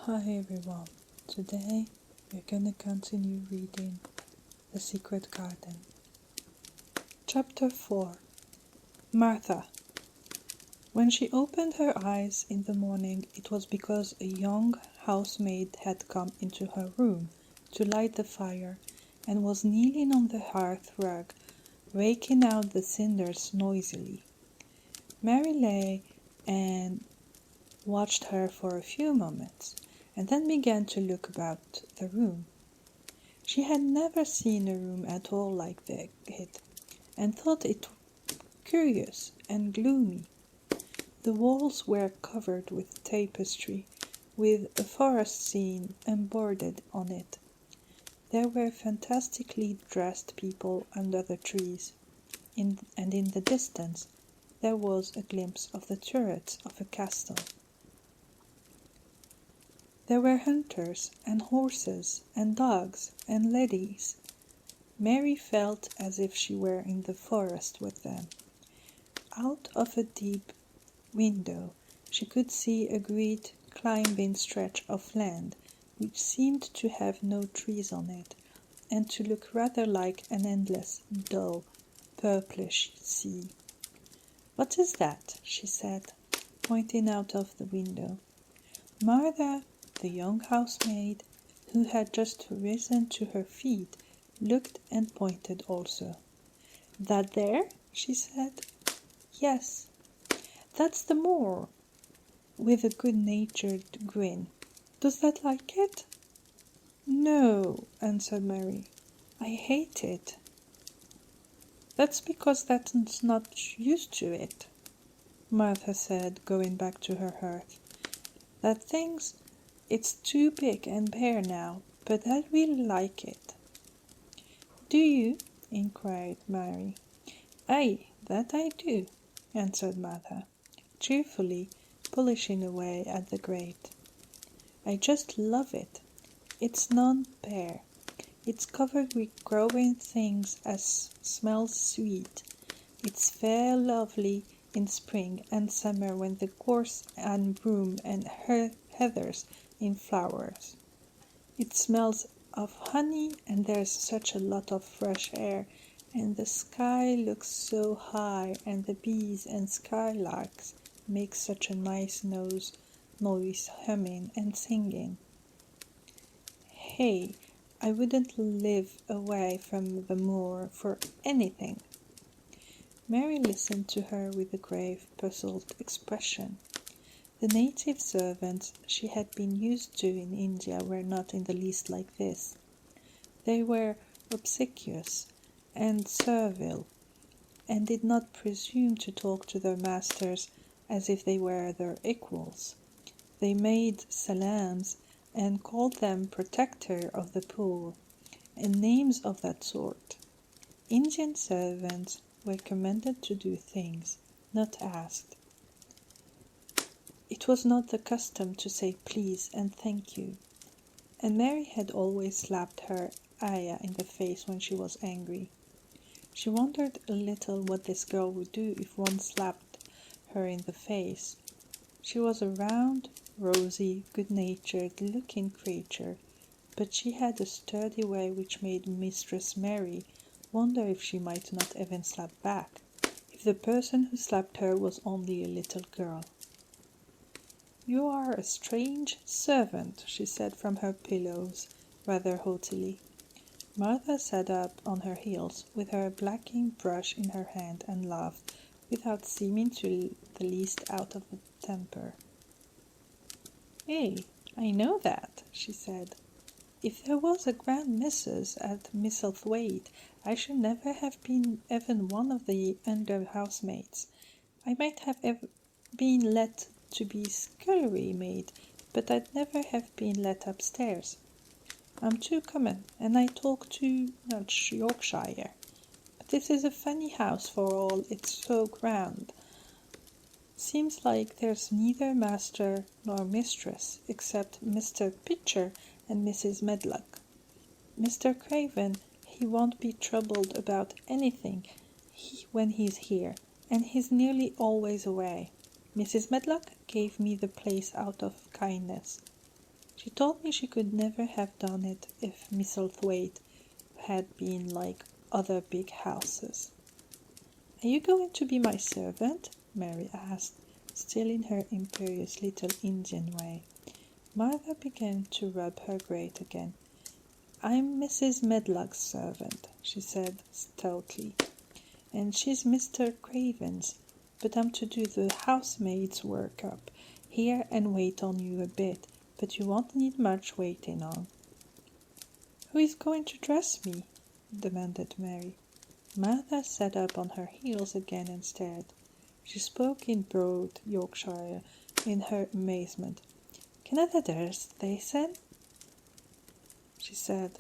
Hi everyone, today we're gonna continue reading The Secret Garden. Chapter 4. Martha. When she opened her eyes in the morning, it was because a young housemaid had come into her room to light the fire and was kneeling on the hearth rug, raking out the cinders noisily. Mary lay and watched her for a few moments, and then began to look about the room. She had never seen a room at all like it, and thought it curious and gloomy. The walls were covered with tapestry, with a forest scene embroidered on it. There were fantastically dressed people under the trees, and in the distance there was a glimpse of the turrets of a castle. There were hunters and horses and dogs and ladies. Mary felt as if she were in the forest with them. Out of a deep window she could see a great climbing stretch of land which seemed to have no trees on it, and to look rather like an endless, dull, purplish sea. "What is that?" she said, pointing out of the window. Martha, the young housemaid, who had just risen to her feet, looked and pointed also. "That there?" she said. "Yes, that's the moor," with a good-natured grin. "Does that like it?" "No," answered Mary. "I hate it." "That's because that's not used to it," Martha said, going back to her hearth. "That thing's it's too big and bare now, but I really like it." "Do you?" inquired Mary. "Aye, that I do," answered Martha, cheerfully polishing away at the grate. "I just love it. It's not bare. It's covered with growing things as smells sweet. It's fair lovely in spring and summer when the gorse and broom and heathers in flowers. It smells of honey, and there's such a lot of fresh air, and the sky looks so high, and the bees and skylarks make such a nice noise humming and singing. Hey, I wouldn't live away from the moor for anything." Mary listened to her with a grave, puzzled expression. The native servants she had been used to in India were not in the least like this. They were obsequious and servile, and did not presume to talk to their masters as if they were their equals. They made salams and called them protector of the poor, and names of that sort. Indian servants were commanded to do things, not asked. It was not the custom to say please and thank you, and Mary had always slapped her ayah in the face when she was angry. She wondered a little what this girl would do if one slapped her in the face. She was a round, rosy, good-natured looking creature, but she had a sturdy way which made Mistress Mary wonder if she might not even slap back, if the person who slapped her was only a little girl. "You are a strange servant," she said from her pillows, rather haughtily. Martha sat up on her heels, with her blacking brush in her hand, and laughed, without seeming to the least out of temper. "Eh, I know that," she said. "If there was a grand missus at Misselthwaite, I should never have been even one of the under housemaids. I might have been let to be scullery maid, but I'd never have been let upstairs. I'm too common, and I talk too much Yorkshire. But this is a funny house for all it's so grand. Seems like there's neither master nor mistress, except Mr. Pitcher and Mrs. Medlock. Mr. Craven, he won't be troubled about anything when he's here, and he's nearly always away. Mrs. Medlock gave me the place out of kindness. She told me she could never have done it if Misselthwaite had been like other big houses. Are you going to be my servant? Mary asked, still in her imperious little Indian way. Martha began to rub her grate again. I'm Mrs. Medlock's servant, she said stoutly, and she's Mr. Craven's, but I'm to do the housemaid's work up here and wait on you a bit, but you won't need much waiting on. Who is going to dress me? Demanded Mary. Martha sat up on her heels again and stared. She spoke in broad Yorkshire in her amazement. Canada dress, they said? She said.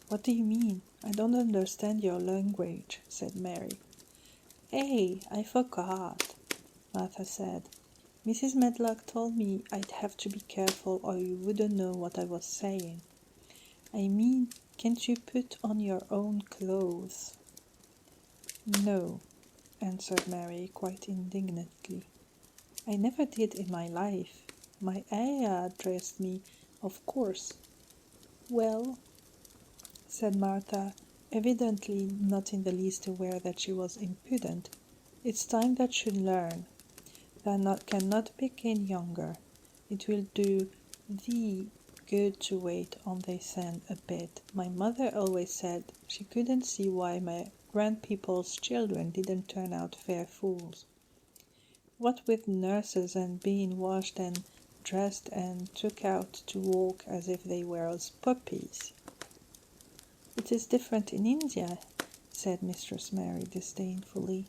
What do you mean? I don't understand your language, said Mary. Hey, I forgot, Martha said. Mrs. Medlock told me I'd have to be careful or you wouldn't know what I was saying. I mean, can't you put on your own clothes? No, answered Mary quite indignantly. I never did in my life. My ayah dressed me, of course. Well, said Martha, evidently not in the least aware that she was impudent, it's time that should learn. That cannot begin younger. It will do thee good to wait on they send a bit. My mother always said she couldn't see why my grandpeople's children didn't turn out fair fools. What with nurses and being washed and dressed and took out to walk as if they were as puppies. It is different in India, said Mistress Mary disdainfully.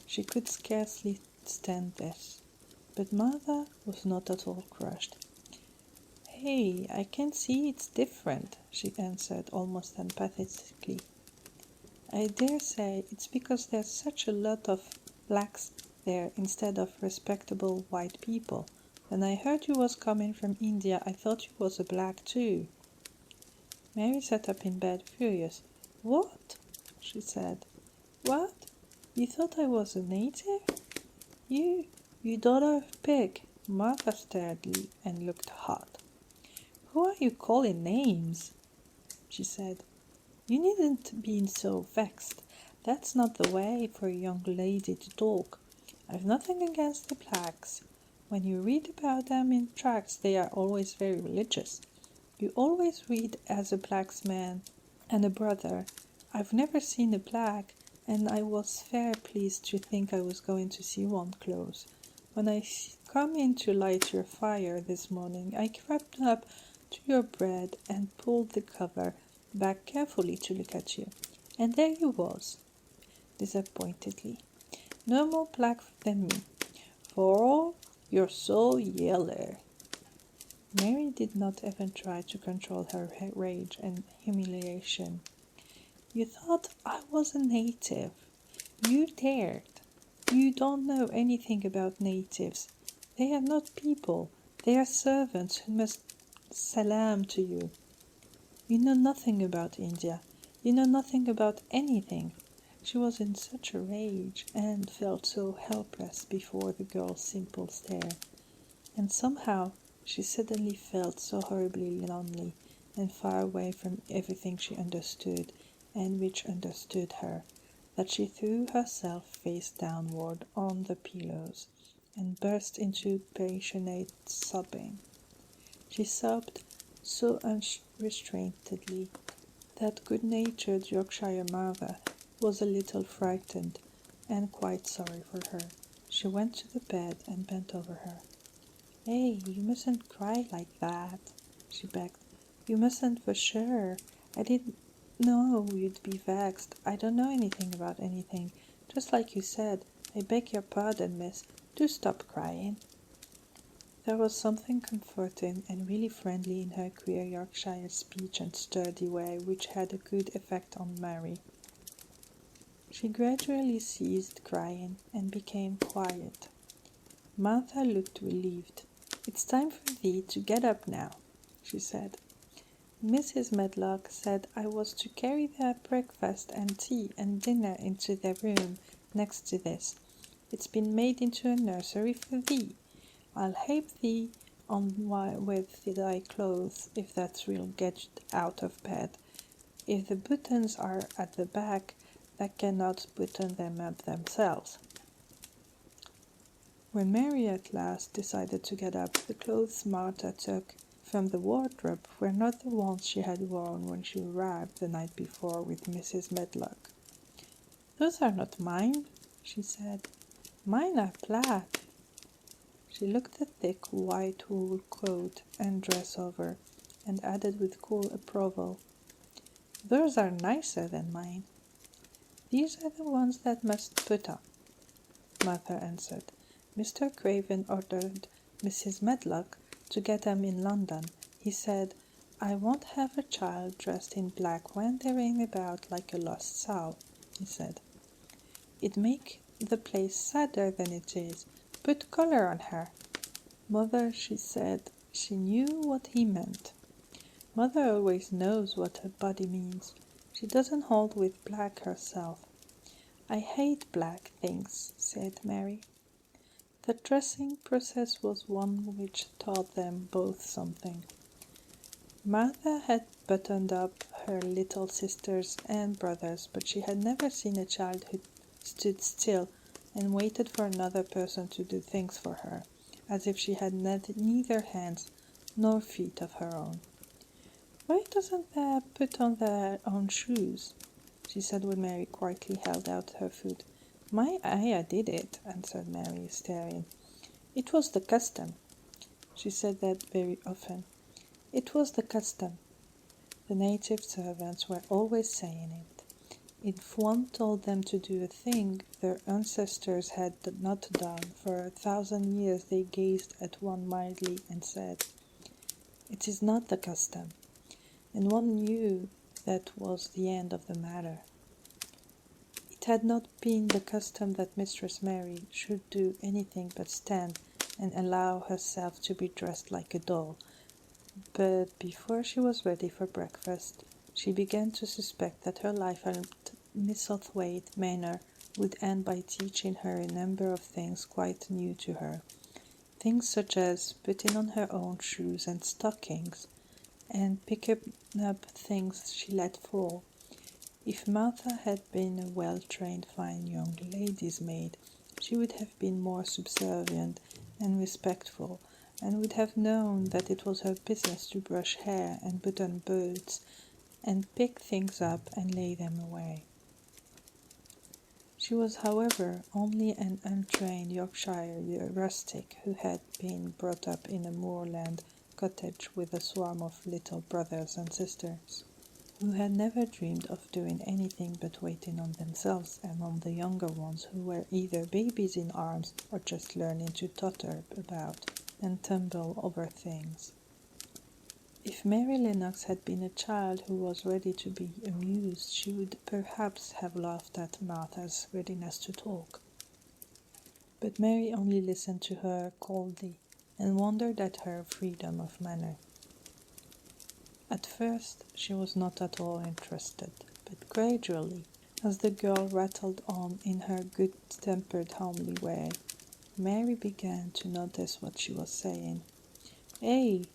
She could scarcely stand this, but Martha was not at all crushed. Hey, I can see it's different, she answered almost apathetically. I dare say it's because there's such a lot of blacks there instead of respectable white people. When I heard you was coming from India, I thought you was a black too. Mary sat up in bed, furious. What? She said. What? You thought I was a native? You daughter of a pig. Martha stared and looked hot. Who are you calling names? She said. You needn't be so vexed. That's not the way for a young lady to talk. I've nothing against the blacks. When you read about them in tracts, they are always very religious. You always read as a black man and a brother. I've never seen a black, and I was fair pleased to think I was going to see one close. When I come in to light your fire this morning, I crept up to your bed and pulled the cover back carefully to look at you. And there you was, disappointedly. No more black than me, for all you're so yeller. Mary did not even try to control her rage and humiliation. You thought I was a native. You dared. You don't know anything about natives. They are not people. They are servants who must salam to you. You know nothing about India. You know nothing about anything. She was in such a rage and felt so helpless before the girl's simple stare. And somehow she suddenly felt so horribly lonely and far away from everything she understood and which understood her, that she threw herself face downward on the pillows and burst into passionate sobbing. She sobbed so unrestrainedly that good-natured Yorkshire Martha was a little frightened and quite sorry for her. She went to the bed and bent over her. Hey, you mustn't cry like that, she begged. You mustn't for sure. I didn't know you'd be vexed. I don't know anything about anything. Just like you said. I beg your pardon, miss. Do stop crying. There was something comforting and really friendly in her queer Yorkshire speech and sturdy way which had a good effect on Mary. She gradually ceased crying and became quiet. Martha looked relieved. It's time for thee to get up now, she said. Mrs. Medlock said I was to carry their breakfast and tea and dinner into their room next to this. It's been made into a nursery for thee. I'll help thee on with thy clothes, if that's real get out of bed. If the buttons are at the back, they cannot button them up themselves. When Mary at last decided to get up, the clothes Martha took from the wardrobe were not the ones she had worn when she arrived the night before with Mrs. Medlock. "Those are not mine," she said. "Mine are plaid." She looked the thick white wool coat and dress over, and added with cool approval, "Those are nicer than mine." "These are the ones that must put on," Martha answered. "Mr. Craven ordered Mrs. Medlock to get them in London. He said, 'I won't have a child dressed in black wandering about like a lost soul,' he said. 'It'd make the place sadder than it is. Put color on her.' Mother, she said she knew what he meant. Mother always knows what her body means. She doesn't hold with black herself." "I hate black things," said Mary. The dressing process was one which taught them both something. Martha had buttoned up her little sisters and brothers, but she had never seen a child who stood still and waited for another person to do things for her, as if she had neither hands nor feet of her own. "Why doesn't they put on their own shoes?" she said when Mary quietly held out her food. "My ayah did it," answered Mary, staring. "It was the custom." She said that very often. It was the custom. The native servants were always saying it. If one told them to do a thing their ancestors had not done for 1,000 years, they gazed at one mildly and said, "It is not the custom." And one knew that was the end of the matter. It had not been the custom that Mistress Mary should do anything but stand and allow herself to be dressed like a doll, but before she was ready for breakfast, she began to suspect that her life at Misselthwaite Manor would end by teaching her a number of things quite new to her, things such as putting on her own shoes and stockings, and picking up things she let fall. If Martha had been a well-trained fine young lady's maid, she would have been more subservient and respectful, and would have known that it was her business to brush hair and button boots and pick things up and lay them away. She was, however, only an untrained Yorkshire rustic who had been brought up in a moorland cottage with a swarm of little brothers and sisters, who had never dreamed of doing anything but waiting on themselves and on the younger ones who were either babies in arms or just learning to totter about and tumble over things. If Mary Lennox had been a child who was ready to be amused, she would perhaps have laughed at Martha's readiness to talk. But Mary only listened to her coldly and wondered at her freedom of manner. At first she was not at all interested, but gradually, as the girl rattled on in her good-tempered homely way, Mary began to notice what she was saying. "Hey,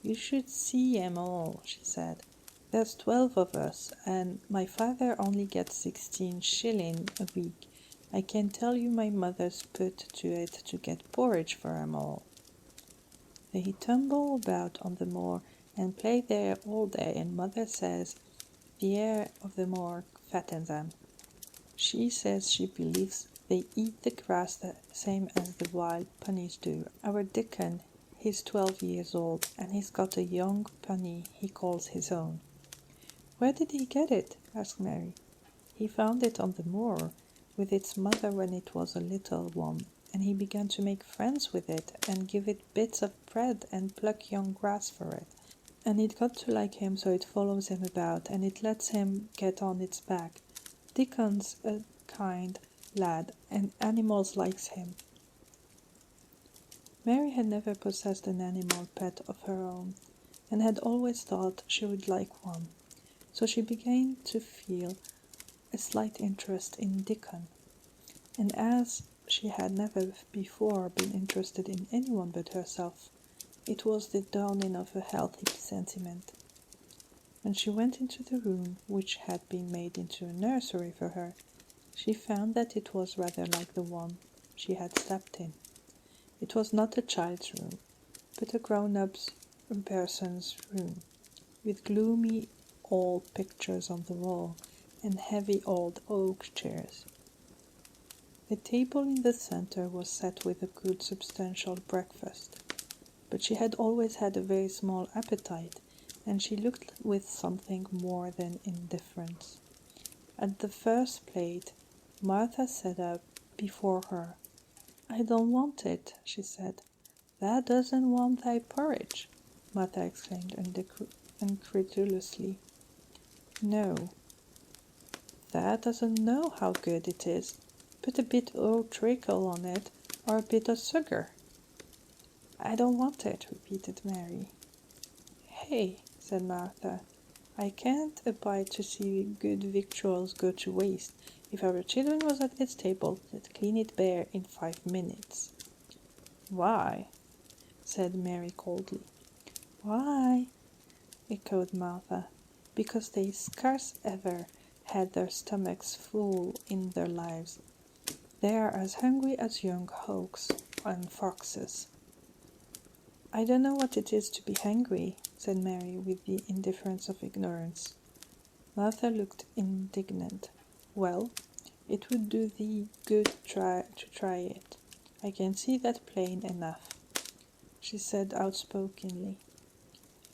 you should see 'em all," she said. "There's 12 of us, and my father only gets 16 shillings a week. I can tell you my mother's put to it to get porridge for 'em all. They tumble about on the moor and play there all day, and mother says the air of the moor fattens 'em. She says she believes they eat the grass the same as the wild ponies do. Our Dickon, he's 12 years old, and he's got a young pony he calls his own." "Where did he get it?" asked Mary. "He found it on the moor with its mother when it was a little one, and he began to make friends with it and give it bits of bread and pluck young grass for it. And it got to like him, so it follows him about, and it lets him get on its back. Dickon's a kind lad, and animals likes him." Mary had never possessed an animal pet of her own, and had always thought she would like one, so she began to feel a slight interest in Dickon, and as she had never before been interested in anyone but herself, It was the dawning of a healthy sentiment. When she went into the room, which had been made into a nursery for her, she found that it was rather like the one she had slept in. It was not a child's room, but a grown-up person's room, with gloomy old pictures on the wall and heavy old oak chairs. The table in the center was set with a good substantial breakfast, but she had always had a very small appetite, and she looked with something more than indifference. At the first plate, Martha sat up before her. "I don't want it," she said. "Thou doesn't want thy porridge?" Martha exclaimed incredulously. "No. Thou doesn't know how good it is. Put a bit o' treacle on it, or a bit o' sugar." "I don't want it," repeated Mary. "Hey," said Martha, "I can't abide to see good victuals go to waste. If our children was at this table, they'd clean it bare in 5 minutes." "Why?" said Mary coldly. "Why?" echoed Martha. "Because they scarce ever had their stomachs full in their lives. They are as hungry as young hawks and foxes." "I don't know what it is to be hungry," said Mary with the indifference of ignorance. Martha looked indignant. "Well, it would do thee good to try it. I can see that plain enough," she said outspokenly.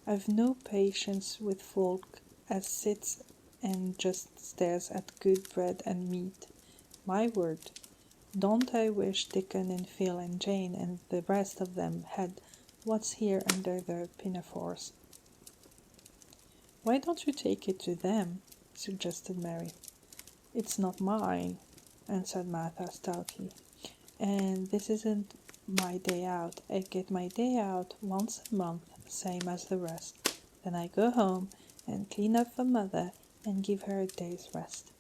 "I've no patience with folk as sits and just stares at good bread and meat. My word, don't I wish Dickon and Phil and Jane and the rest of them had what's here under their pinafores." "Why don't you take it to them?" suggested Mary. "It's not mine," answered Martha stoutly, "and this isn't my day out. I get my day out once a month, same as the rest. Then I go home and clean up for Mother and give her a day's rest."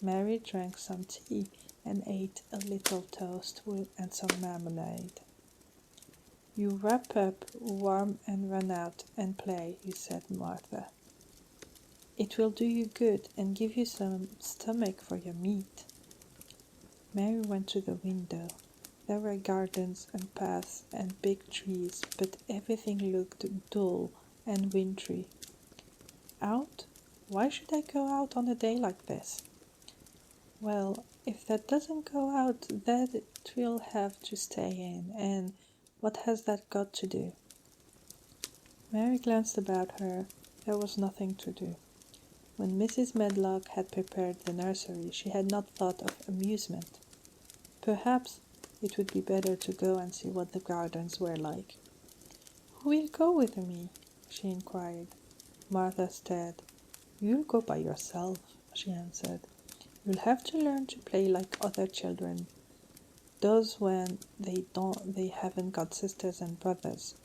Mary drank some tea and ate a little toast and some marmalade. "You wrap up warm and run out and play," said Martha. "It will do you good and give you some stomach for your meat." Mary went to the window. There were gardens and paths and big trees, but everything looked dull and wintry. "Out? Why should I go out on a day like this?" "Well, if that doesn't go out, that will have to stay in, and what has that got to do?" Mary glanced about her. There was nothing to do. When Mrs. Medlock had prepared the nursery, she had not thought of amusement. Perhaps it would be better to go and see what the gardens were like. "Who will go with me?" she inquired. Martha stared. "You'll go by yourself," she answered. "You'll have to learn to play like other children does when they haven't got sisters and brothers.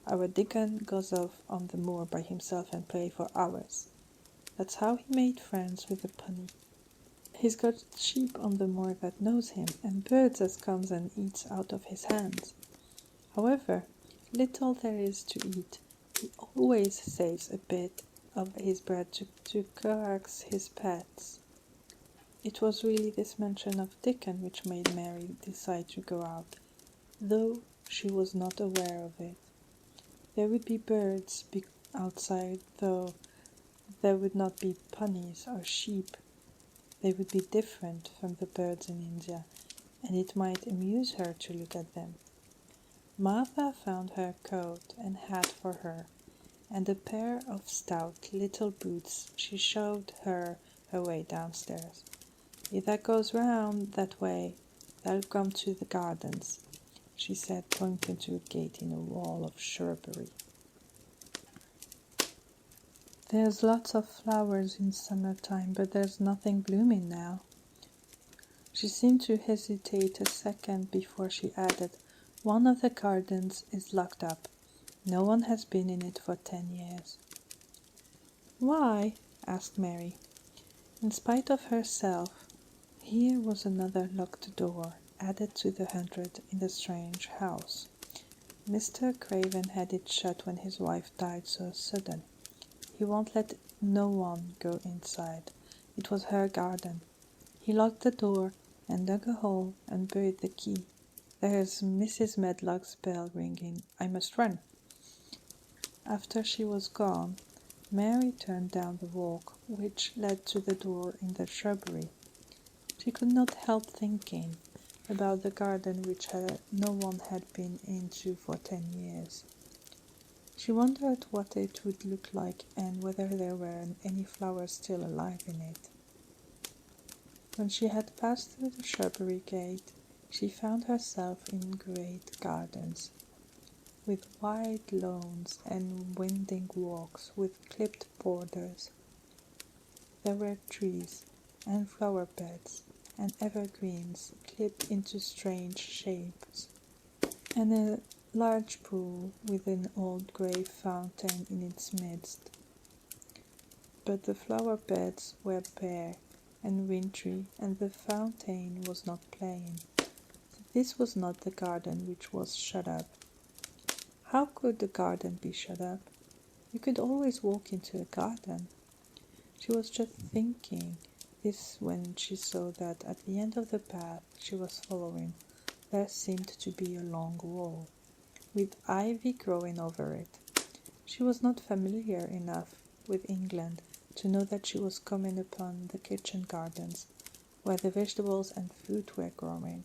Our Dickon goes off on the moor by himself and play for hours. That's how he made friends with the pony. He's got sheep on the moor that knows him, and birds as comes and eats out of his hands. However little there is to eat, he always saves a bit of his bread to coax his pets." It was really this mention of Dickon which made Mary decide to go out, though she was not aware of it. There would be birds outside, though there would not be ponies or sheep. They would be different from the birds in India, and it might amuse her to look at them. Martha found her coat and hat for her, and a pair of stout little boots. She showed her way downstairs. "If that goes round that way, they'll come to the gardens," she said, pointing to a gate in a wall of shrubbery. "There's lots of flowers in summertime, but there's nothing blooming now." She seemed to hesitate a second before she added, "One of the gardens is locked up. No one has been in it for 10 years. "Why?" asked Mary. In spite of herself, here was another locked door added to the 100 in the strange house. Mr. Craven had it shut when his wife died so sudden. He won't let no one go inside. It was her garden. He locked the door and dug a hole and buried the key. There's Mrs. Medlock's bell ringing. I must run. After she was gone, Mary turned down the walk which led to the door in the shrubbery. She could not help thinking about the garden which no one had been into for 10 years. She wondered what it would look like and whether there were any flowers still alive in it. When she had passed through the shrubbery gate, she found herself in great gardens, with wide lawns and winding walks with clipped borders. There were trees and flower beds and evergreens clipped into strange shapes, and a large pool with an old grey fountain in its midst. But the flower beds were bare and wintry, and the fountain was not playing. This was not the garden which was shut up. How could the garden be shut up? You could always walk into a garden. She was just thinking this when she saw that at the end of the path she was following there seemed to be a long wall, with ivy growing over it. She was not familiar enough with England to know that she was coming upon the kitchen gardens, where the vegetables and fruit were growing.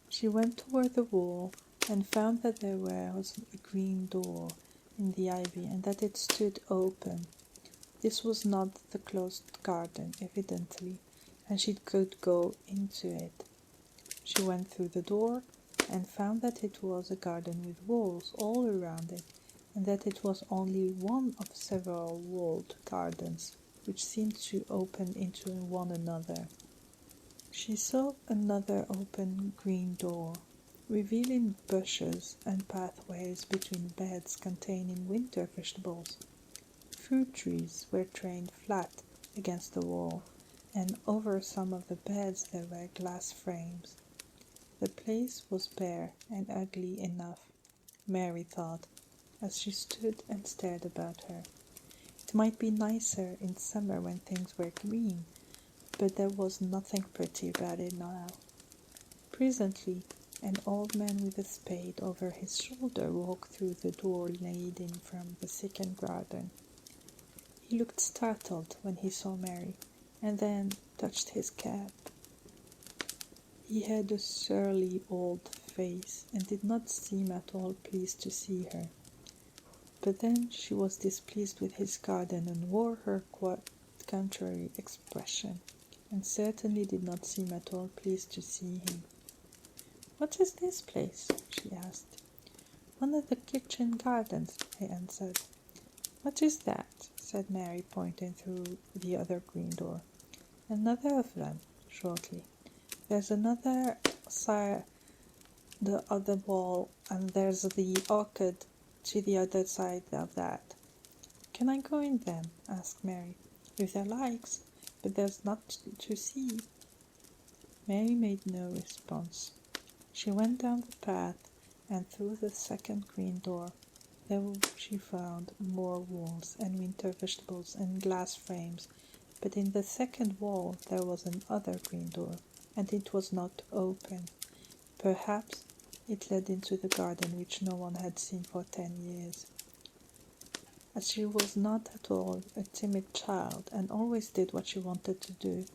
She went toward the wall and found that there was a green door in the ivy and that it stood open. This was not the closed garden, evidently, and she could go into it. She went through the door and found that it was a garden with walls all around it, and that it was only one of several walled gardens which seemed to open into one another. She saw another open green door, revealing bushes and pathways between beds containing winter vegetables. Fruit trees were trained flat against the wall, and over some of the beds there were glass frames. The place was bare and ugly enough, Mary thought, as she stood and stared about her. It might be nicer in summer when things were green, but there was nothing pretty about it now. Presently, an old man with a spade over his shoulder walked through the door leading from the second garden. He looked startled when he saw Mary, and then touched his cap. He had a surly old face, and did not seem at all pleased to see her. But then she was displeased with his garden, and wore her quite contrary expression, and certainly did not seem at all pleased to see him. "What is this place?" she asked. "One of the kitchen gardens," he answered. "What is that?" said Mary, pointing through the other green door. "Another of them," shortly. "There's another side the other wall, and there's the orchard to the other side of that." "Can I go in them?" asked Mary. "If thou likes, but there's not to see." Mary made no response. She went down the path and through the second green door. There she found more walls and winter vegetables and glass frames, but in the second wall there was another green door, and it was not open. Perhaps it led into the garden which no one had seen for 10 years. As she was not at all a timid child and always did what she wanted to do,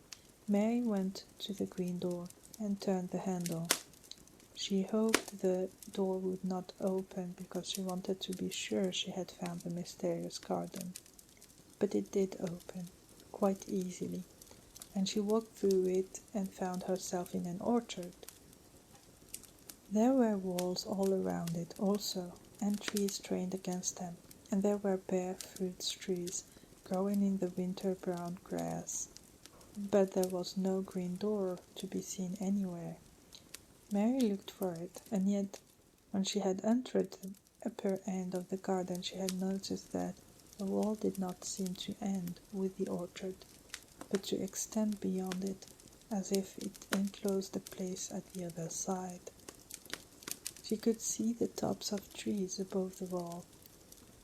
Mary went to the green door and turned the handle. She hoped the door would not open because she wanted to be sure she had found the mysterious garden. But it did open, quite easily, and she walked through it and found herself in an orchard. There were walls all around it also, and trees trained against them, and there were bare fruit trees growing in the winter brown grass, but there was no green door to be seen anywhere. Mary looked for it, and yet when she had entered the upper end of the garden she had noticed that the wall did not seem to end with the orchard, but to extend beyond it, as if it enclosed the place at the other side. She could see the tops of trees above the wall,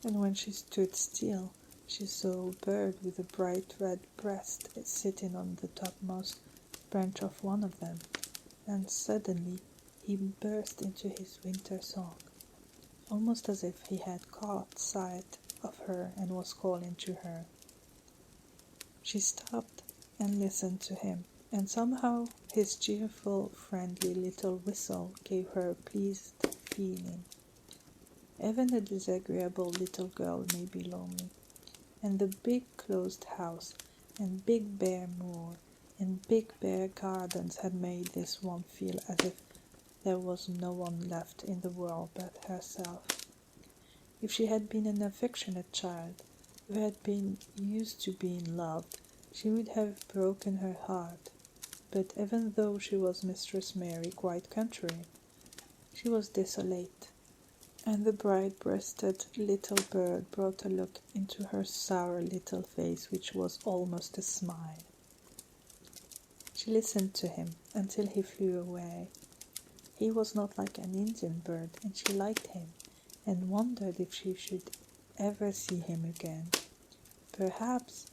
and when she stood still, she saw a bird with a bright red breast sitting on the topmost branch of one of them, and suddenly he burst into his winter song, almost as if he had caught sight of her and was calling to her. She stopped and listened to him, and somehow his cheerful, friendly little whistle gave her a pleased feeling. Even a disagreeable little girl may be lonely, and the big closed house and big bare moor and big bare gardens had made this one feel as if there was no one left in the world but herself. If she had been an affectionate child, who had been used to being loved, she would have broken her heart. But even though she was Mistress Mary quite contrary, she was desolate, and the bright-breasted little bird brought a look into her sour little face which was almost a smile. She listened to him until he flew away. He was not like an Indian bird, and she liked him, and wondered if she should ever see him again. Perhaps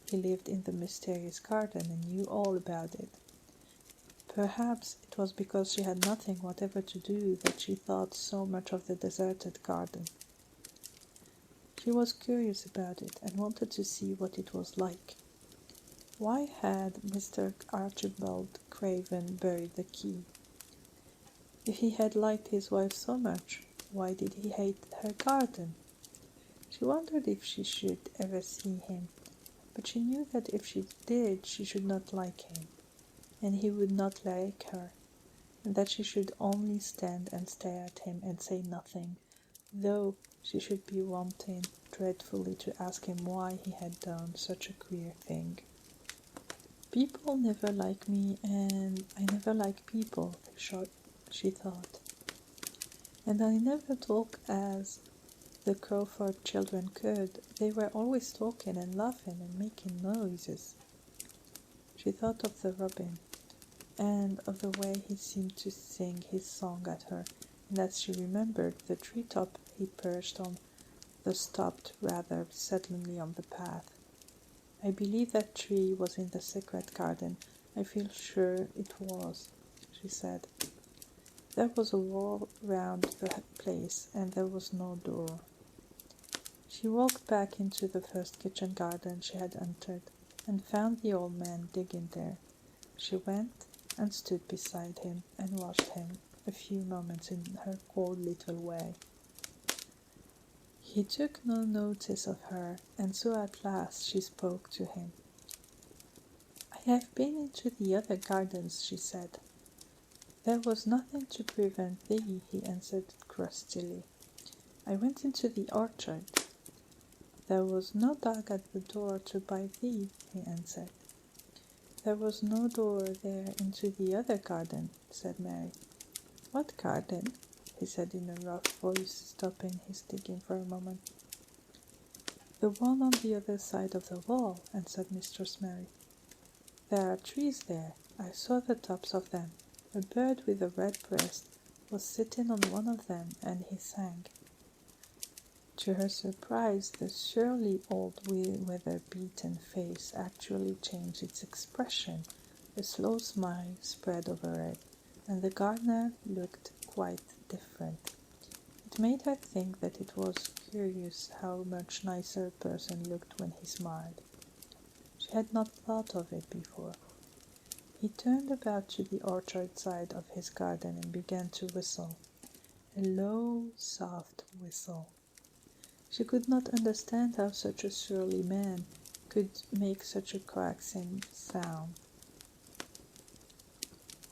he lived in the mysterious garden and knew all about it. Perhaps it was because she had nothing whatever to do that she thought so much of the deserted garden. She was curious about it and wanted to see what it was like. Why had Mr. Archibald Craven buried the key? If he had liked his wife so much, why did he hate her garden? She wondered if she should ever see him, but she knew that if she did, she should not like him, and he would not like her, and that she should only stand and stare at him and say nothing, though she should be wanting dreadfully to ask him why he had done such a queer thing. People never like me, and I never like people, she thought. And I never talk as the Crawford children could. They were always talking and laughing and making noises. She thought of the robin, and of the way he seemed to sing his song at her, and as she remembered the treetop he perched on, they stopped rather suddenly on the path. I believe that tree was in the secret garden. I feel sure it was, she said. There was a wall round the place, and there was no door. She walked back into the first kitchen garden she had entered, and found the old man digging there. She went and stood beside him and watched him a few moments in her cold little way. He took no notice of her, and so at last she spoke to him. "I have been into the other gardens," she said. "There was nothing to prevent thee," he answered crustily. "I went into the orchard." "There was no dog at the door to bite thee," he answered. "There was no door there into the other garden," said Mary. "What garden?" he said in a rough voice, stopping his digging for a moment. "The one on the other side of the wall," answered Mistress Mary. "There are trees there. I saw the tops of them. A bird with a red breast was sitting on one of them, and he sang." To her surprise, the surly old weather-beaten face actually changed its expression. A slow smile spread over it, and the gardener looked quite different. It made her think that it was curious how much nicer a person looked when he smiled. She had not thought of it before. He turned about to the orchard side of his garden and began to whistle, a low, soft whistle. She could not understand how such a surly man could make such a crackling sound.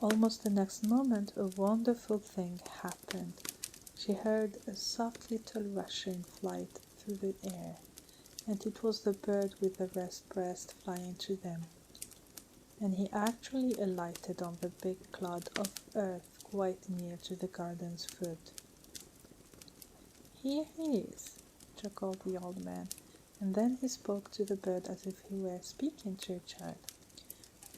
Almost the next moment a wonderful thing happened. She heard a soft little rushing flight through the air, and it was the bird with the red breast flying to them. And he actually alighted on the big clod of earth quite near to the garden's foot. "Here he is," chuckled the old man, and then he spoke to the bird as if he were speaking to a child.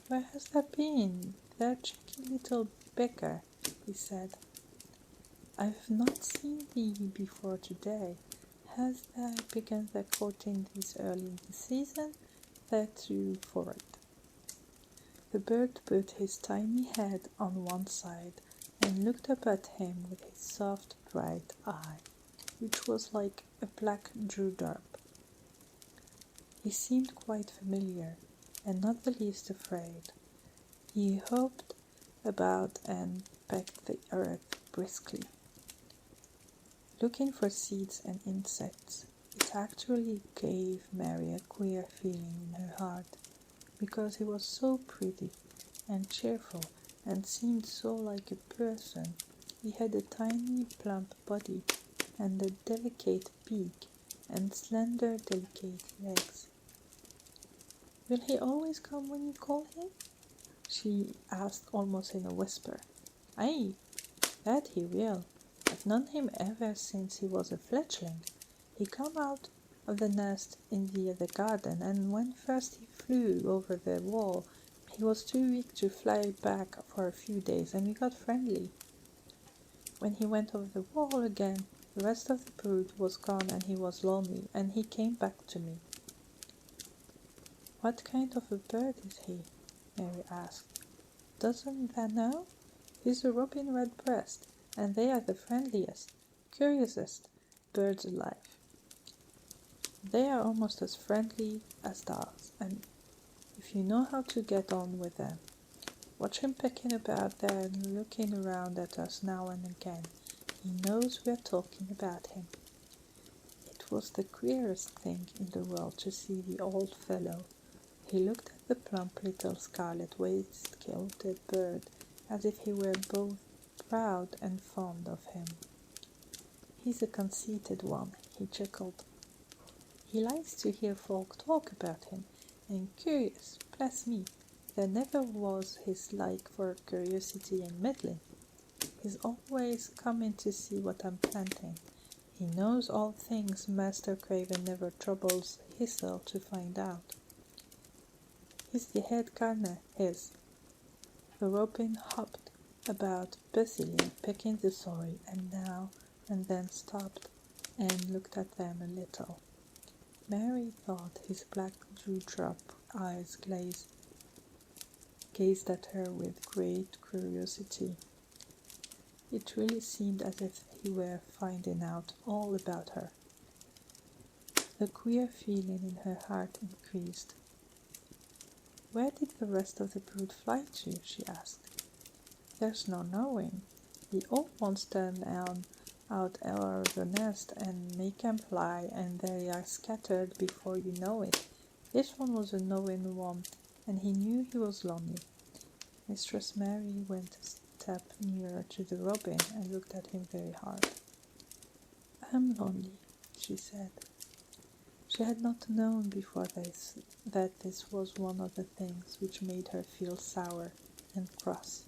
"Where hast thou been, thou cheeky little beggar?" he said. I've not seen thee before today. Hast thou begun the courting this early in the season? That too for it. The bird put his tiny head on one side and looked up at him with his soft, bright eye, which was like a black dewdrop. He seemed quite familiar, and not the least afraid. He hopped about and pecked the earth briskly, looking for seeds and insects. It actually gave Mary a queer feeling in her heart, because he was so pretty and cheerful and seemed so like a person. He had a tiny plump body and a delicate beak and slender delicate legs. "Will he always come when you call him?" she asked almost in a whisper. "Aye, that he will. I've known him ever since he was a fledgling. He come out of the nest in the other garden, and when first he flew over the wall, he was too weak to fly back for a few days, and we got friendly. When he went over the wall again, the rest of the brood was gone and he was lonely, and he came back to me." "What kind of a bird is he?" Mary asked. "Doesn't thou know? He's a robin redbreast, and they are the friendliest, curiousest birds alive. They are almost as friendly as dogs, and if you know how to get on with them. Watch him pecking about there and looking around at us now and again. He knows we are talking about him." It was the queerest thing in the world to see the old fellow. He looked at the plump little scarlet waistcoated bird as if he were both proud and fond of him. "He's a conceited one," he chuckled. "He likes to hear folk talk about him, and curious, bless me, there never was his like for curiosity and meddling. He's always coming to see what I'm planting. He knows all things Master Craven never troubles hisself to find out. He's the head gardener, his." The robin hopped about busily, pecking the soil, and now and then stopped and looked at them a little. Mary thought his black dewdrop eyes gazed at her with great curiosity. It really seemed as if he were finding out all about her. The queer feeling in her heart increased. "Where did the rest of the brood fly to?" she asked. "There's no knowing. The old ones turn out of the nest and make 'em fly, and they are scattered before you know it. This one was a knowing one, and he knew he was lonely." Mistress Mary went a step nearer to the robin and looked at him very hard. "I'm lonely," she said. She had not known before that this was one of the things which made her feel sour and cross.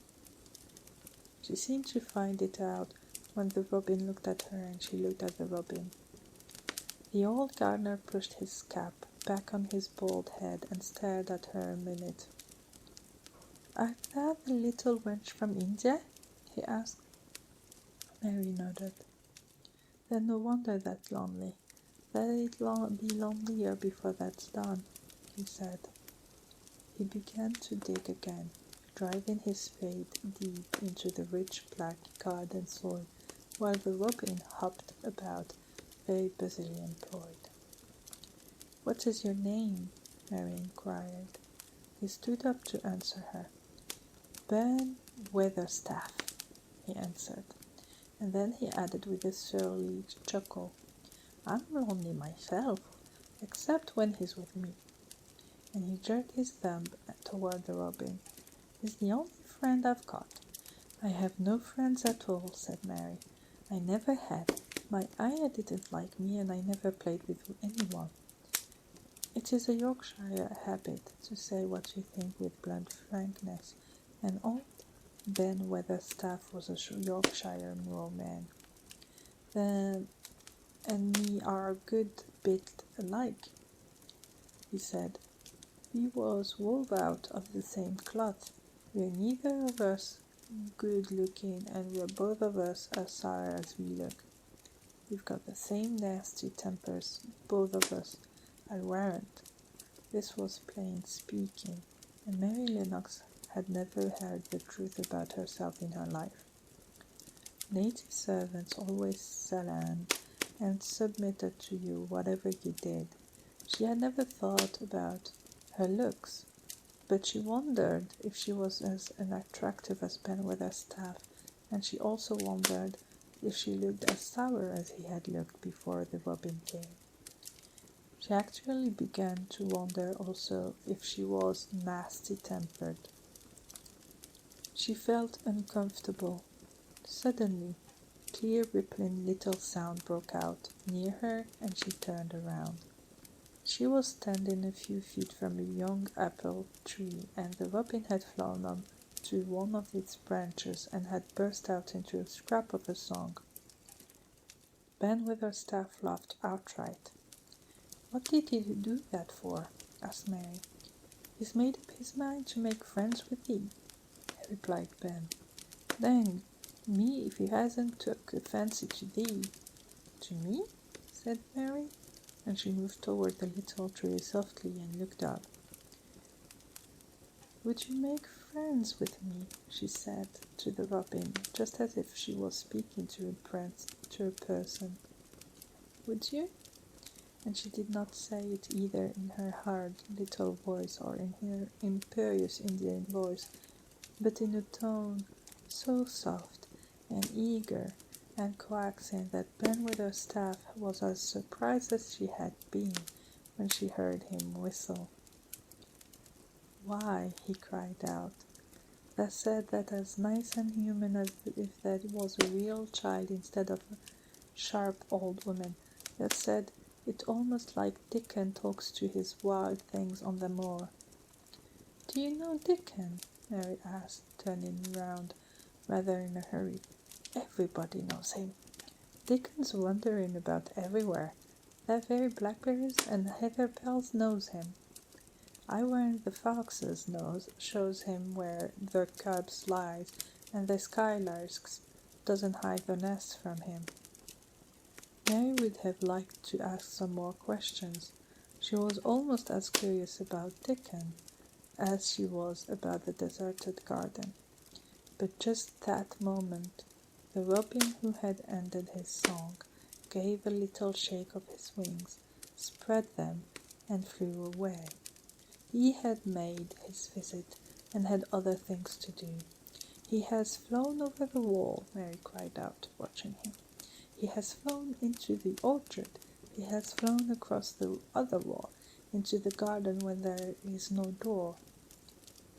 She seemed to find it out when the robin looked at her and she looked at the robin. The old gardener pushed his cap back on his bald head and stared at her a minute. "Art thou the little wench from India?" he asked. Mary nodded. "Then no wonder that's lonely. Let it be lonelier before that's done," he said. He began to dig again, driving his spade deep into the rich black garden soil, while the robin hopped about, very busily employed. "What is your name?" Mary inquired. He stood up to answer her. "Ben Weatherstaff," he answered, and then he added with a surly chuckle, "I'm lonely myself, except when he's with me." And he jerked his thumb toward the robin. "He's the only friend I've got." "I have no friends at all," said Mary. "I never had. My ayah didn't like me, and I never played with anyone." It is a Yorkshire habit to say what you think with blunt frankness, and old Ben Weatherstaff was a Yorkshire moorman. "Then and me are a good bit alike," he said. "We was wove out of the same cloth. We're neither of us good looking, and we're both of us as sour as we look. We've got the same nasty tempers, both of us. I'll warrant. This was plain speaking, and Mary Lennox had never heard the truth about herself in her life. Native servants always salaamed and submitted to you whatever you did. She had never thought about her looks, but she wondered if she was as unattractive as Ben Weatherstaff, and she also wondered if she looked as sour as he had looked before the robin came. She actually began to wonder also if she was nasty-tempered. She felt uncomfortable. Suddenly, clear rippling little sound broke out near her, and she turned around. She was standing a few feet from a young apple tree, and the robin had flown on to one of its branches and had burst out into a scrap of a song. Ben Weatherstaff laughed outright. "What did he do that for?" asked Mary. "He's made up his mind to make friends with thee," replied Ben. "Dang me if he hasn't took a fancy to thee." "To me?" said Mary, and she moved toward the little tree softly and looked up. "Would you make friends with me?" she said to the robin, just as if she was speaking to a person. "Would you?" And she did not say it either in her hard little voice or in her imperious Indian voice, but in a tone so soft and eager and coaxing that Ben Weatherstaff was as surprised as she had been when she heard him whistle. "Why," he cried out, "that said that as nice and human as if that was a real child instead of a sharp old woman. That said it almost like Dickon talks to his wild things on the moor." "Do you know Dickon?" Mary asked, turning round rather in a hurry. "Everybody knows him. Dickon's wandering about everywhere. That very blackberries and heather bells knows him. I warrant the foxes shows him where their cubs lies, and the skylarks doesn't hide their nests from him." Mary would have liked to ask some more questions. She was almost as curious about Dickon as she was about the deserted garden. But just that moment, the robin who had ended his song gave a little shake of his wings, spread them, and flew away. He had made his visit and had other things to do. "He has flown over the wall," Mary cried out, watching him. "He has flown into the orchard. He has flown across the other wall, into the garden where there is no door."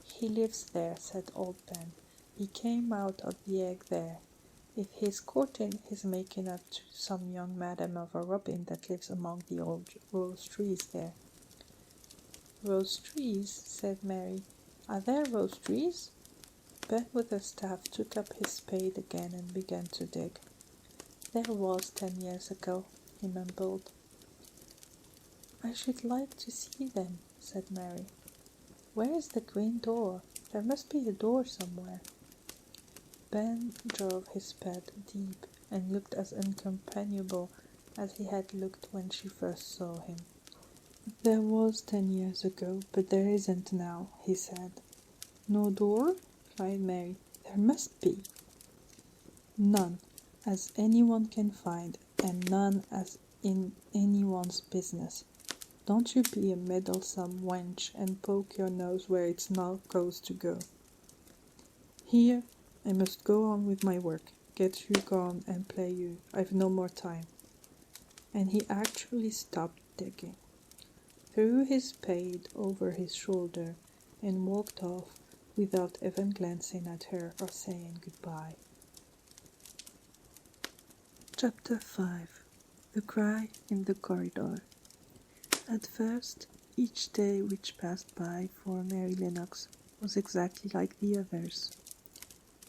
"He lives there," said old Ben. "He came out of the egg there. If he's courting, he's making up to some young madam of a robin that lives among the old rose trees there." "Rose trees?" said Mary. "Are there rose trees?" Ben Weatherstaff took up his spade again and began to dig. "There was 10 years ago," he mumbled. "I should like to see them," said Mary. "Where is the green door? There must be a door somewhere." Ben drove his spade deep and looked as uncompanionable as he had looked when she first saw him. "There was 10 years ago, but there isn't now," he said. "No door?" cried Mary. "There must be." "None, as anyone can find, and none as in anyone's business. Don't you be a meddlesome wench and poke your nose where it's not supposed to go. Here, I must go on with my work. Get you gone and play you. I've no more time." And he actually stopped digging, threw his spade over his shoulder, and walked off without even glancing at her or saying goodbye. Chapter 5. The Cry in the Corridor. At first, each day which passed by for Mary Lennox was exactly like the others.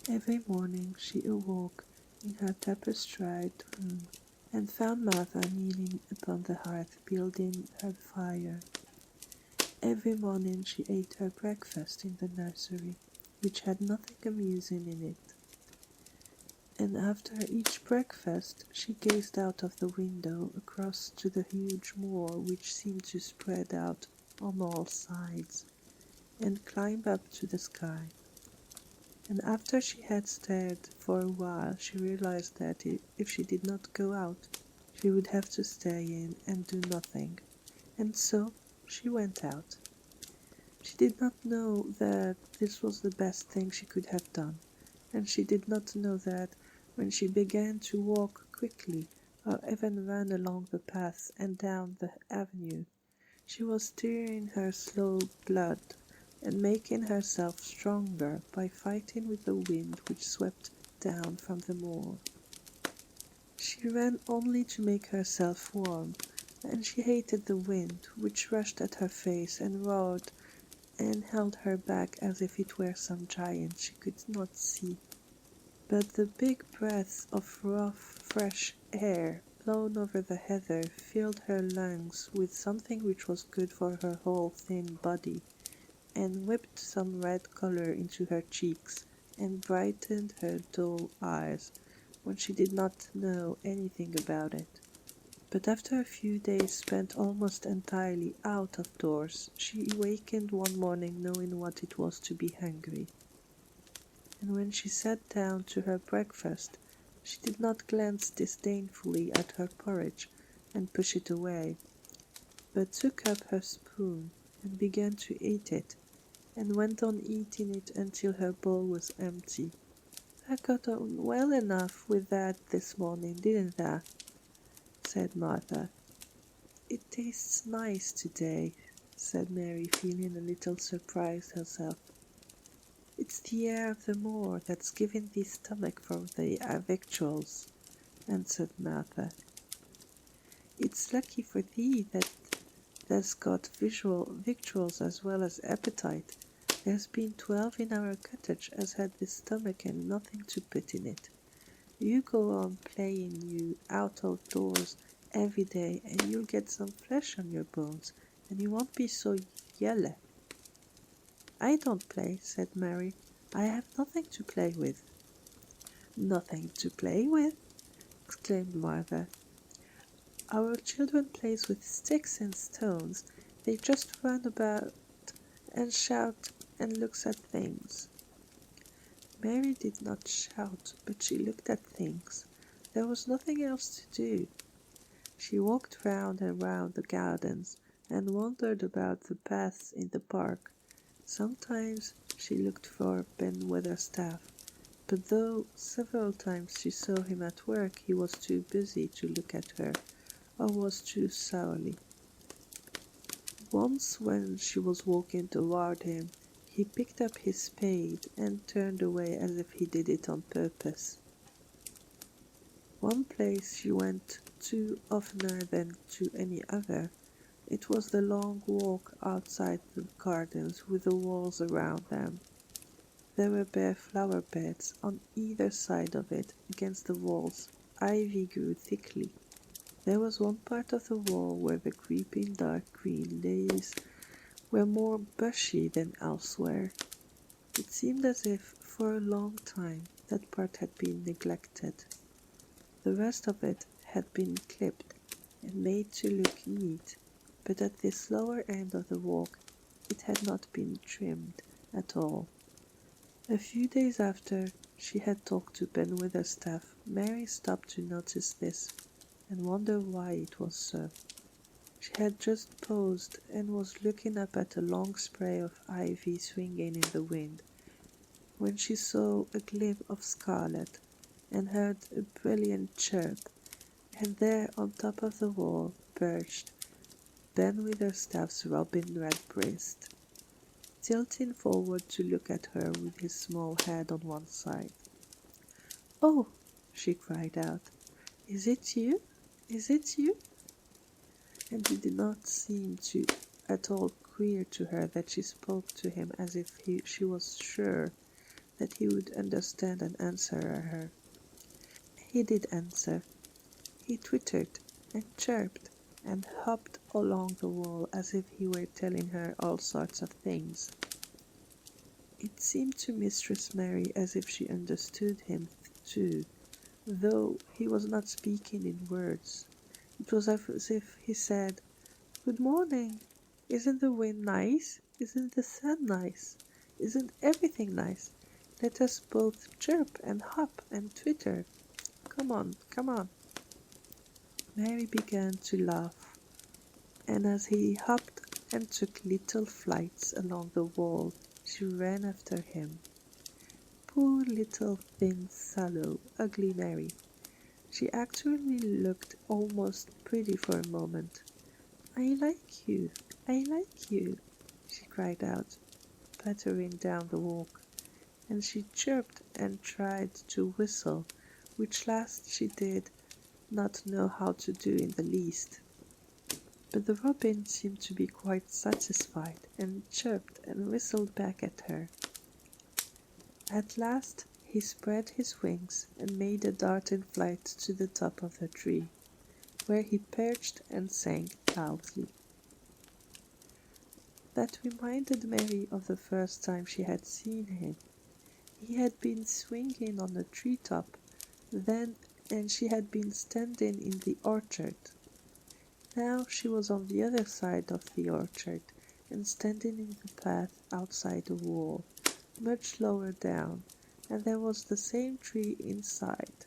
Every morning she awoke in her tapestried room and found Mother kneeling upon the hearth building her fire. Every morning she ate her breakfast in the nursery, which had nothing amusing in it. And after each breakfast she gazed out of the window across to the huge moor which seemed to spread out on all sides, and climb up to the sky. And after she had stared for a while, she realized that if she did not go out, she would have to stay in and do nothing. And so she went out. She did not know that this was the best thing she could have done, and she did not know that when she began to walk quickly, or even ran along the path and down the avenue, she was stirring her slow blood and making herself stronger by fighting with the wind which swept down from the moor. She ran only to make herself warm, and she hated the wind which rushed at her face and roared and held her back as if it were some giant she could not see. But the big breath of rough, fresh air blown over the heather filled her lungs with something which was good for her whole thin body, and whipped some red color into her cheeks, and brightened her dull eyes when she did not know anything about it. But after a few days spent almost entirely out of doors, she awakened one morning knowing what it was to be hungry. And when she sat down to her breakfast, she did not glance disdainfully at her porridge and push it away, but took up her spoon and began to eat it, and went on eating it until her bowl was empty. "I got on well enough with that this morning, didn't I?" said Martha. "It tastes nice today," said Mary, feeling a little surprised herself. "It's the air of the moor that's giving thee stomach for the victuals," answered Martha. "It's lucky for thee that thou's got victuals as well as appetite. There's been 12 in our cottage as had this stomach and nothing to put in it. You go on playing you out of doors every day and you'll get some flesh on your bones, and you won't be so yellow." "I don't play," said Mary. "I have nothing to play with." "Nothing to play with!" exclaimed Martha. "Our children plays with sticks and stones. They just run about and shout and looks at things." Mary did not shout, but she looked at things. There was nothing else to do. She walked round and round the gardens, and wandered about the paths in the park. Sometimes she looked for Ben Weatherstaff, but though several times she saw him at work, he was too busy to look at her, or was too surly. Once when she was walking toward him, he picked up his spade and turned away as if he did it on purpose. One place she went to oftener than to any other. It was the long walk outside the gardens with the walls around them. There were bare flower beds on either side of it. Against the walls ivy grew thickly. There was one part of the wall where the creeping dark green leaves were more bushy than elsewhere. It seemed as if for a long time that part had been neglected. The rest of it had been clipped and made to look neat, but at this lower end of the walk it had not been trimmed at all. A few days after she had talked to Ben Weatherstaff, Mary stopped to notice this and wonder why it was so. She had just paused and was looking up at a long spray of ivy swinging in the wind, when she saw a glint of scarlet and heard a brilliant chirp, and there on top of the wall perched Ben Weatherstaff's robin redbreast, tilting forward to look at her with his small head on one side. "Oh!" she cried out, "is it you? Is it you?" And it did not seem at all queer to her that she spoke to him as if she was sure that he would understand and answer her. He did answer. He twittered and chirped and hopped along the wall as if he were telling her all sorts of things. It seemed to Mistress Mary as if she understood him too, though he was not speaking in words. It was as if he said, "Good morning. Isn't the wind nice? Isn't the sun nice? Isn't everything nice? Let us both chirp and hop and twitter. Come on, come on." Mary began to laugh, and as he hopped and took little flights along the wall, she ran after him. Poor little thin, sallow, ugly Mary. She actually looked almost pretty for a moment. "I like you, I like you," she cried out, pattering down the walk, and she chirped and tried to whistle, which last she did not know how to do in the least. But the robin seemed to be quite satisfied, and chirped and whistled back at her. At last he spread his wings and made a darting flight to the top of the tree, where he perched and sang loudly. That reminded Mary of the first time she had seen him. He had been swinging on a treetop then, and she had been standing in the orchard. Now she was on the other side of the orchard and standing in the path outside the wall, much lower down, and there was the same tree inside.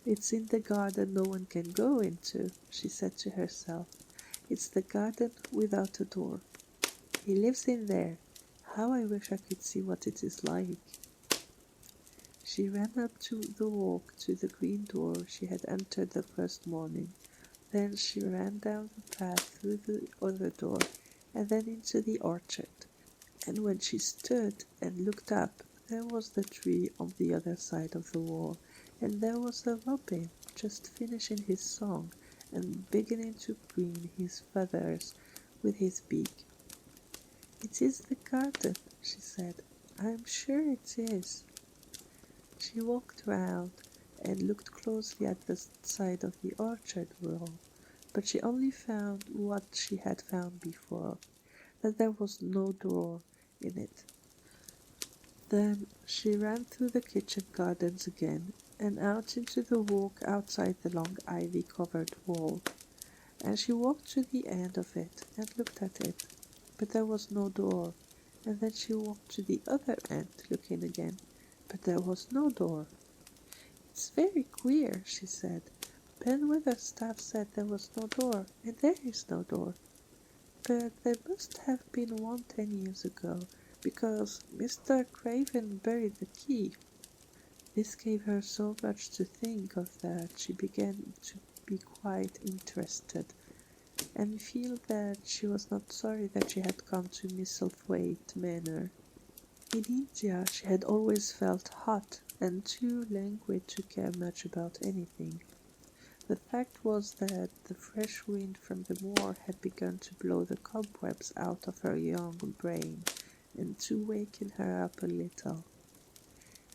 "It's in the garden no one can go into," she said to herself. "It's the garden without a door. He lives in there. How I wish I could see what it is like." She ran up to the walk to the green door she had entered the first morning. Then she ran down the path through the other door and then into the orchard. And when she stood and looked up, there was the tree on the other side of the wall, and there was the robin just finishing his song and beginning to preen his feathers with his beak. "It is the garden," she said. "I'm sure it is." She walked round and looked closely at the side of the orchard wall, but she only found what she had found before, that there was no door in it. Then she ran through the kitchen gardens again and out into the walk outside the long ivy-covered wall, and she walked to the end of it and looked at it, but there was no door, and then she walked to the other end looking again, but there was no door. "It's very queer," she said. "Ben Witherstaff said there was no door, and there is no door. But there must have been one 10 years ago, because Mr. Craven buried the key." This gave her so much to think of that she began to be quite interested, and feel that she was not sorry that she had come to Misselthwaite Manor. In India she had always felt hot and too languid to care much about anything. The fact was that the fresh wind from the moor had begun to blow the cobwebs out of her young brain and to waken her up a little.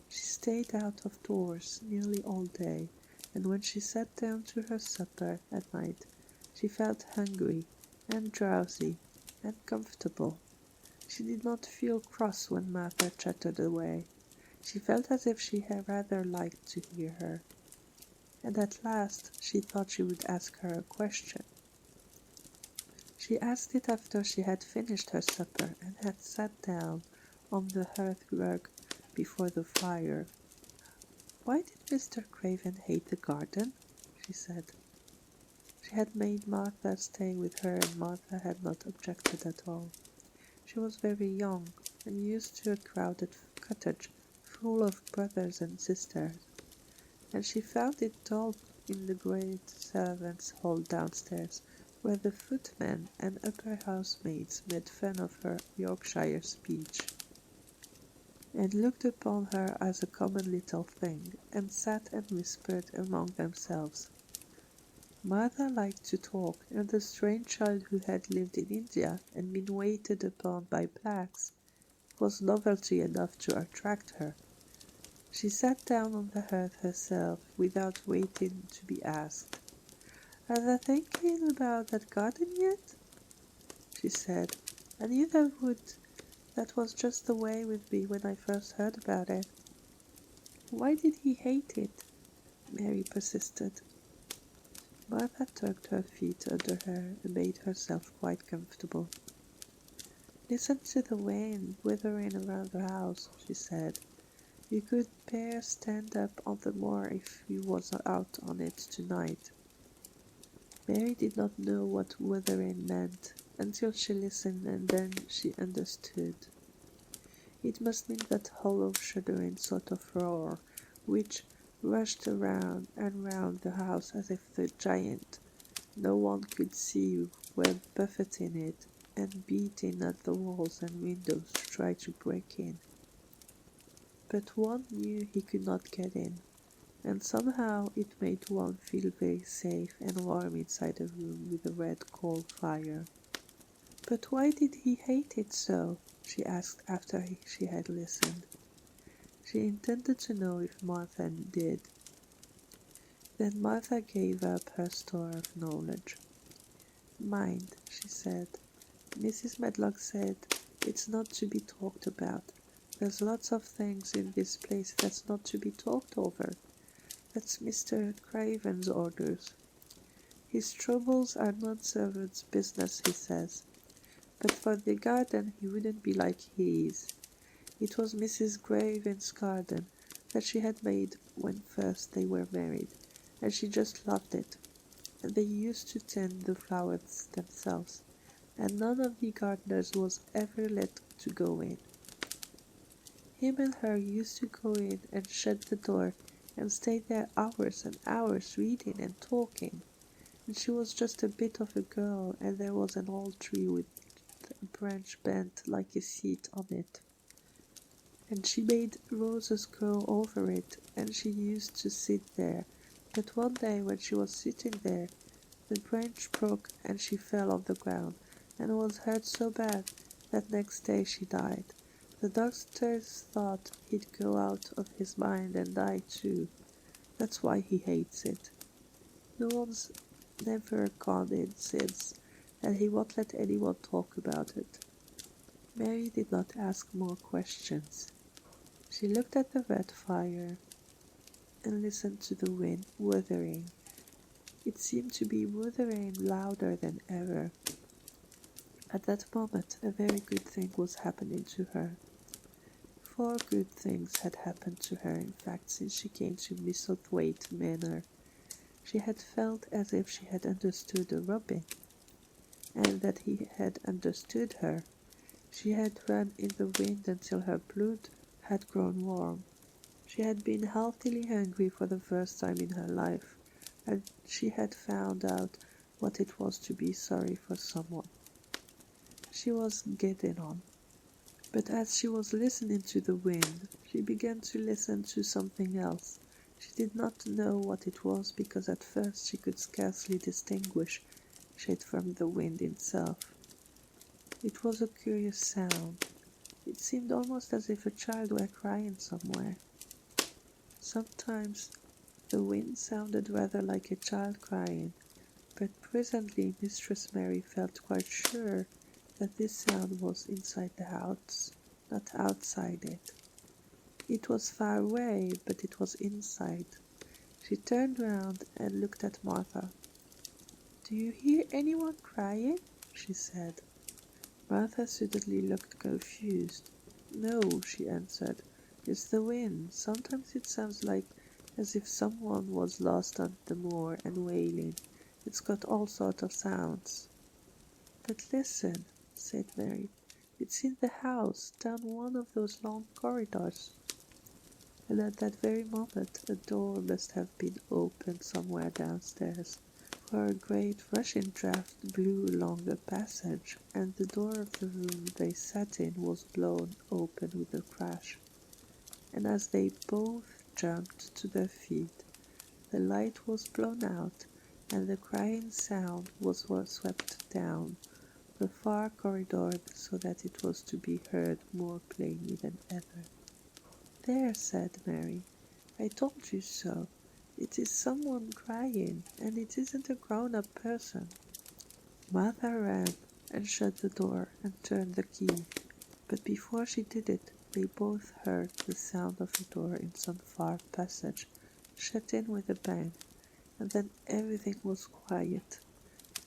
She stayed out of doors nearly all day, and when she sat down to her supper at night, she felt hungry and drowsy and comfortable. She did not feel cross when Martha chattered away. She felt as if she had rather liked to hear her. And at last she thought she would ask her a question. She asked it after she had finished her supper and had sat down on the hearth rug before the fire. "Why did Mr. Craven hate the garden?" she said. She had made Martha stay with her, and Martha had not objected at all. She was very young and used to a crowded cottage full of brothers and sisters, and she found it dull in the great servants' hall downstairs, where the footmen and upper housemaids made fun of her Yorkshire speech, and looked upon her as a common little thing, and sat and whispered among themselves. Martha liked to talk, and the strange child who had lived in India and been waited upon by blacks was novelty enough to attract her. She sat down on the hearth herself without waiting to be asked. "Are they thinking about that garden yet?" she said. "I knew they would. That was just the way with me when I first heard about it." "Why did he hate it?" Mary persisted. Martha tucked her feet under her and made herself quite comfortable. "Listen to the wind withering around the house," she said. "You could bear stand up on the moor if you was out on it tonight." Mary did not know what withering meant until she listened, and then she understood. It must mean that hollow, shuddering sort of roar, which rushed around and round the house as if the giant no one could see were buffeting it and beating at the walls and windows to try to break in. But one knew he could not get in, and somehow it made one feel very safe and warm inside a room with a red coal fire. "But why did he hate it so?" she asked after she had listened. She intended to know if Martha did. Then Martha gave up her store of knowledge. "Mind," she said. "Mrs. Medlock said it's not to be talked about. There's lots of things in this place that's not to be talked over. That's Mr. Craven's orders. His troubles are non-servants' business, he says. But for the garden he wouldn't be like he is. It was Mrs. Craven's garden that she had made when first they were married, and she just loved it. And they used to tend the flowers themselves, and none of the gardeners was ever let to go in. Him and her used to go in and shut the door and stay there hours and hours reading and talking. And she was just a bit of a girl, and there was an old tree with a branch bent like a seat on it. And she made roses grow over it, and she used to sit there. But one day when she was sitting there, the branch broke and she fell on the ground, and was hurt so bad that next day she died. The doctors thought he'd go out of his mind and die too. That's why he hates it. No one's never gone in since, and he won't let anyone talk about it." Mary did not ask more questions. She looked at the red fire and listened to the wind wuthering. It seemed to be wuthering louder than ever. At that moment a very good thing was happening to her. 4 good things had happened to her, in fact, since she came to Misselthwaite Manor. She had felt as if she had understood a robin, and that he had understood her. She had run in the wind until her blood had grown warm. She had been healthily hungry for the first time in her life, and she had found out what it was to be sorry for someone. She was getting on. But as she was listening to the wind, she began to listen to something else. She did not know what it was, because at first she could scarcely distinguish it from the wind itself. It was a curious sound. It seemed almost as if a child were crying somewhere. Sometimes the wind sounded rather like a child crying, but presently Mistress Mary felt quite sure that this sound was inside the house, not outside it. It was far away, but it was inside. She turned round and looked at Martha. "Do you hear anyone crying?" she said. Martha suddenly looked confused. "No," she answered. "It's the wind. Sometimes it sounds like as if someone was lost on the moor and wailing. It's got all sorts of sounds." "But listen," said Mary. "It's in the house, down one of those long corridors." And at that very moment a door must have been opened somewhere downstairs, for a great rushing draught blew along the passage, and the door of the room they sat in was blown open with a crash. And as they both jumped to their feet, the light was blown out, and the crying sound was swept down the far corridor so that it was to be heard more plainly than ever. "There," said Mary, "I told you so. It is someone crying, and it isn't a grown-up person." Martha ran and shut the door and turned the key. But before she did it, they both heard the sound of a door in some far passage shut in with a bang, and then everything was quiet,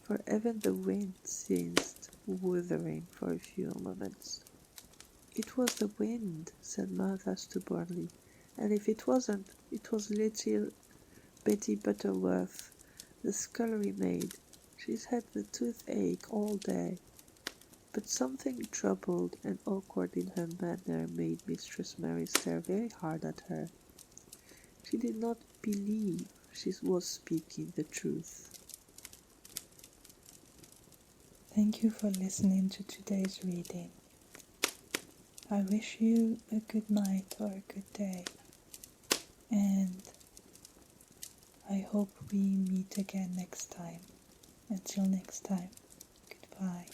for even the wind ceased wuthering for a few moments. "It was the wind," said Martha stubbornly, "and if it wasn't, it was little Betty Butterworth, the scullery maid. She's had the toothache all day." But something troubled and awkward in her manner made Mistress Mary stare very hard at her. She did not believe she was speaking the truth. Thank you for listening to today's reading. I wish you a good night or a good day, and I hope we meet again next time. Until next time, goodbye.